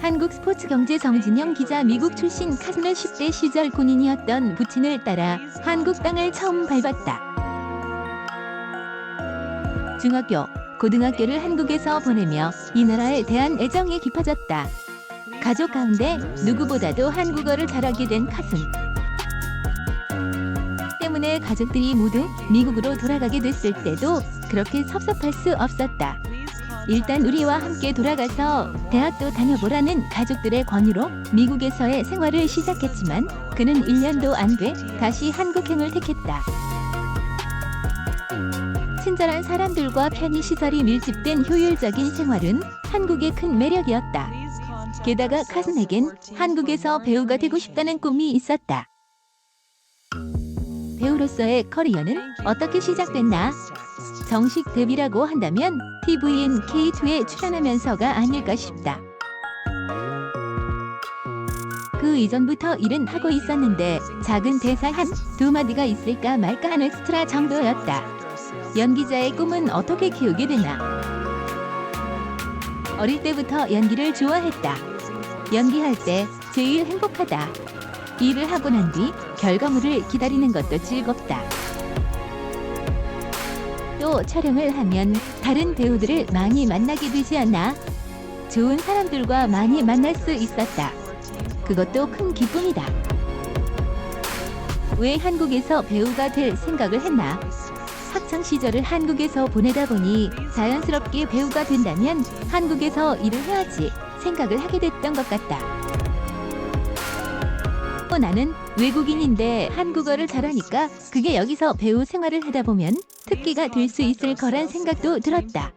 한국 스포츠 경제 정진영 기자 미국 출신 카스너 10대 시절 군인이었던 부친을 따라 한국 땅을 처음 밟았다. 중학교, 고등학교를 한국에서 보내며 이 나라에 대한 애정이 깊어졌다. 가족 가운데 누구보다도 한국어를 잘하게 된 카슨. 때문에 가족들이 모두 미국으로 돌아가게 됐을 때도 그렇게 섭섭할 수 없었다. 일단 우리와 함께 돌아가서 대학도 다녀보라는 가족들의 권유로 미국에서의 생활을 시작했지만 그는 1년도 안 돼 다시 한국행을 택했다. 친절한 사람들과 편의시설이 밀집된 효율적인 생활은 한국의 큰 매력이었다. 게다가 카슨에겐 한국에서 배우가 되고 싶다는 꿈이 있었다. 배우로서의 커리어는 어떻게 시작됐나? 정식 데뷔라고 한다면 tvN K2에 출연하면서가 아닐까 싶다. 그 이전부터 일은 하고 있었는데 작은 대사 한 두 마디가 있을까 말까 하는 엑스트라 정도였다. 연기자의 꿈은 어떻게 키우게 되나? 어릴 때부터 연기를 좋아했다. 연기할 때 제일 행복하다. 일을 하고 난 뒤 결과물을 기다리는 것도 즐겁다. 또 촬영을 하면 다른 배우들을 많이 만나게 되지 않나? 좋은 사람들과 많이 만날 수 있었다. 그것도 큰 기쁨이다. 왜 한국에서 배우가 될 생각을 했나? 학창 시절을 한국에서 보내다 보니 자연스럽게 배우가 된다면 한국에서 일을 해야지 생각을 하게 됐던 것 같다. 또 나는 외국인인데 한국어를 잘하니까 그게 여기서 배우 생활을 하다 보면 특기가 될 수 있을 거란 생각도 들었다.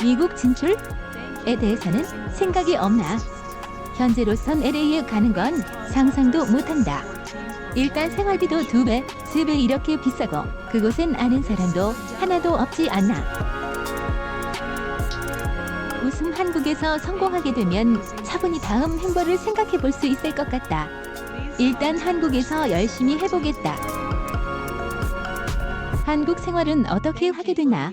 미국 진출에 대해서는 생각이 없나? 현재로선 LA에 가는 건 상상도 못한다. 일단 생활비도 2배, 3배 이렇게 비싸고 그곳엔 아는 사람도 하나도 없지 않나. 웃음 한국에서 성공하게 되면 차분히 다음 행보를 생각해 볼 수 있을 것 같다. 일단 한국에서 열심히 해보겠다. 한국 생활은 어떻게 하게 됐나?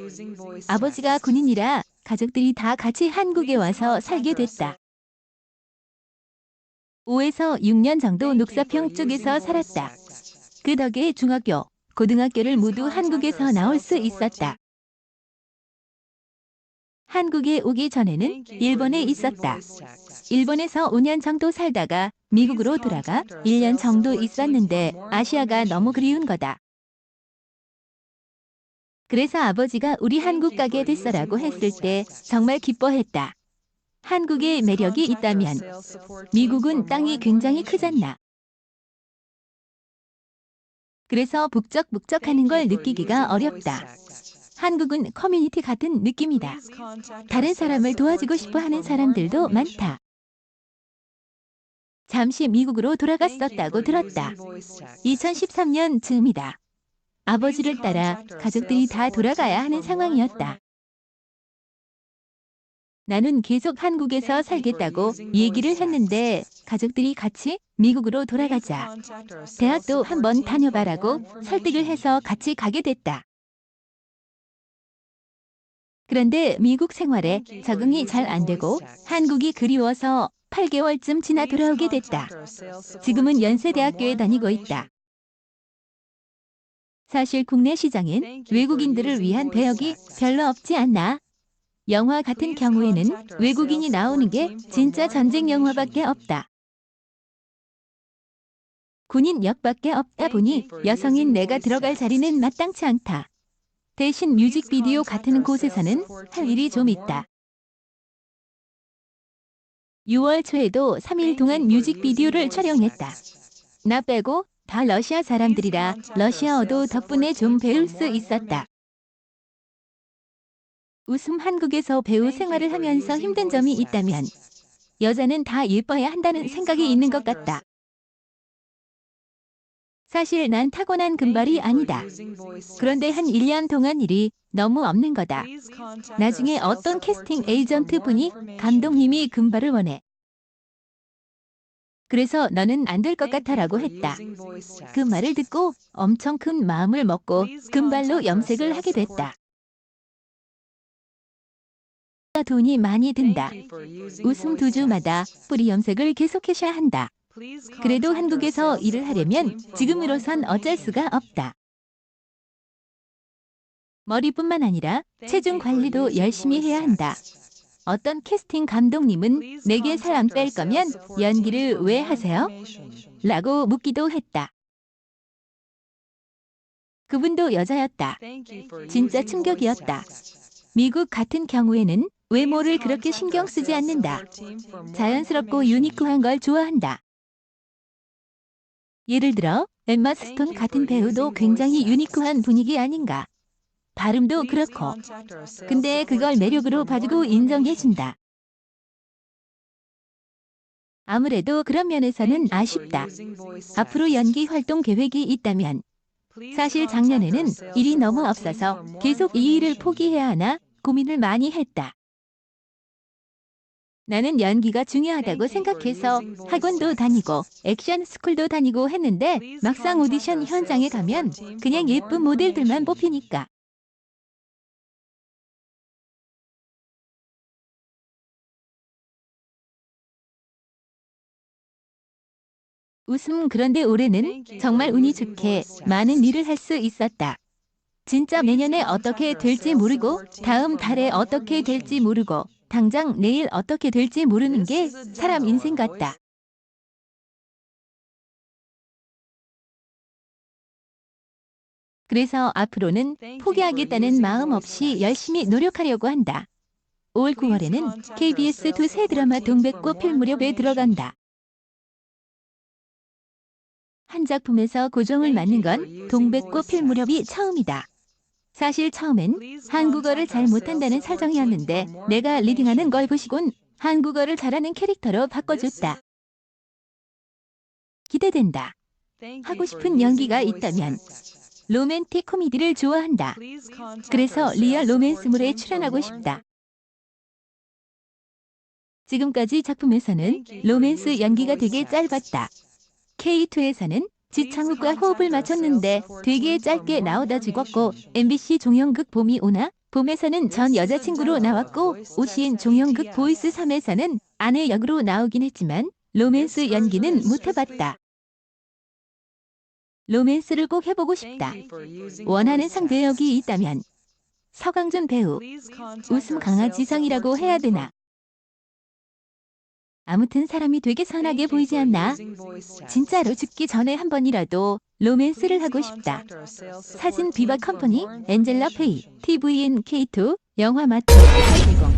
아버지가 군인이라 가족들이 다 같이 한국에 와서 살게 됐다. 5에서 6년 정도 녹사평 쪽에서 살았다. 그 덕에 중학교, 고등학교를 모두 한국에서 나올 수 있었다. 한국에 오기 전에는 일본에 있었다. 일본에서 5년 정도 살다가 미국으로 돌아가 1년 정도 있었는데 아시아가 너무 그리운 거다. 그래서 아버지가 우리 한국 가게 됐어라고 했을 때 정말 기뻐했다. 한국의 매력이 있다면 미국은 땅이 굉장히 크잖나. 그래서 북적북적하는 걸 느끼기가 어렵다. 한국은 커뮤니티 같은 느낌이다. 다른 사람을 도와주고 싶어 하는 사람들도 많다. 잠시 미국으로 돌아갔었다고 들었다. 2013년 즈음이다. 아버지를 따라 가족들이 다 돌아가야 하는 상황이었다. 나는 계속 한국에서 살겠다고 얘기를 했는데 가족들이 같이 미국으로 돌아가자. 대학도 한번 다녀봐라고 설득을 해서 같이 가게 됐다. 그런데 미국 생활에 적응이 잘 안 되고 한국이 그리워서 8개월쯤 지나 돌아오게 됐다. 지금은 연세대학교에 다니고 있다. 사실 국내 시장엔 외국인들을 위한 배역이 별로 없지 않나? 영화 같은 경우에는 외국인이 나오는 게 진짜 전쟁 영화밖에 없다. 군인 역밖에 없다 보니 여성인 내가 들어갈 자리는 마땅치 않다. 대신 뮤직비디오 같은 곳에서는 할 일이 좀 있다. 6월 초에도 3일 동안 뮤직비디오를 촬영했다. 나 빼고 다 러시아 사람들이라 러시아어도 덕분에 좀 배울 수 있었다. 웃음 한국에서 배우 생활을 하면서 힘든 점이 있다면 여자는 다 예뻐야 한다는 생각이 있는 것 같다. 사실 난 타고난 금발이 아니다. 그런데 한 1년 동안 일이 너무 없는 거다. 나중에 어떤 캐스팅 에이전트 분이 감독님이 금발을 원해. 그래서 너는 안 될 것 같아라고 했다. 그 말을 듣고 엄청 큰 마음을 먹고 금발로 염색을 하게 됐다. 돈이 많이 든다. 웃음 2주마다 뿌리 염색을 계속하셔야 한다. 그래도 한국에서 일을 하려면 지금으로선 어쩔 수가 없다. 머리뿐만 아니라 체중 관리도 열심히 해야 한다. 어떤 캐스팅 감독님은 내게 살 안 뺄 거면 연기를 왜 하세요? 라고 묻기도 했다. 그분도 여자였다. 진짜 충격이었다. 미국 같은 경우에는 외모를 그렇게 신경 쓰지 않는다. 자연스럽고 유니크한 걸 좋아한다. 예를 들어 엠마 스톤 같은 배우도 굉장히 유니크한 분위기 아닌가. 발음도 그렇고. 근데 그걸 매력으로 봐주고 인정해준다. 아무래도 그런 면에서는 아쉽다. 앞으로 연기 활동 계획이 있다면 사실 작년에는 일이 너무 없어서 계속 이 일을 포기해야 하나 고민을 많이 했다. 나는 연기가 중요하다고 생각해서 학원도 다니고 액션 스쿨도 다니고 했는데 막상 오디션 현장에 가면 그냥 예쁜 모델들만 뽑히니까. 그런데 올해는 정말 운이 좋게 많은 일을 할 수 있었다. 진짜 내년에 어떻게 될지 모르고 다음 달에 어떻게 될지 모르고 당장 내일 어떻게 될지 모르는 게 사람 인생 같다. 그래서 앞으로는 포기하겠다는 마음 없이 열심히 노력하려고 한다. 올 9월에는 KBS 2새 드라마 동백꽃 필 무렵에 들어간다. 한 작품에서 고정을 맞는 건 동백꽃 필 무렵이 처음이다. 사실 처음엔 한국어를 잘 못한다는 사정이었는데 내가 리딩하는 걸 보시곤 한국어를 잘하는 캐릭터로 바꿔줬다. 기대된다. 하고 싶은 연기가 있다면 로맨틱 코미디를 좋아한다. 그래서 리얼 로맨스물에 출연하고 싶다. 지금까지 작품에서는 로맨스 연기가 되게 짧았다. K2에서는 지창욱과 호흡을 맞췄는데 되게 짧게 나오다 죽었고 MBC 종영극 봄이 오나? 봄에서는 전 여자친구로 나왔고 OCN 종영극 보이스 3에서는 아내 역으로 나오긴 했지만 로맨스 연기는 못 해봤다. 로맨스를 꼭 해보고 싶다. 원하는 상대역이 있다면 서강준 배우, 웃음 강아지상이라고 해야 되나? 아무튼 사람이 되게 선하게 보이지 않나? 진짜로 죽기 전에 한 번이라도 로맨스를 하고 싶다. 사진 비바 컴퍼니, 엔젤라 페이, TVN K2, 영화 마트 880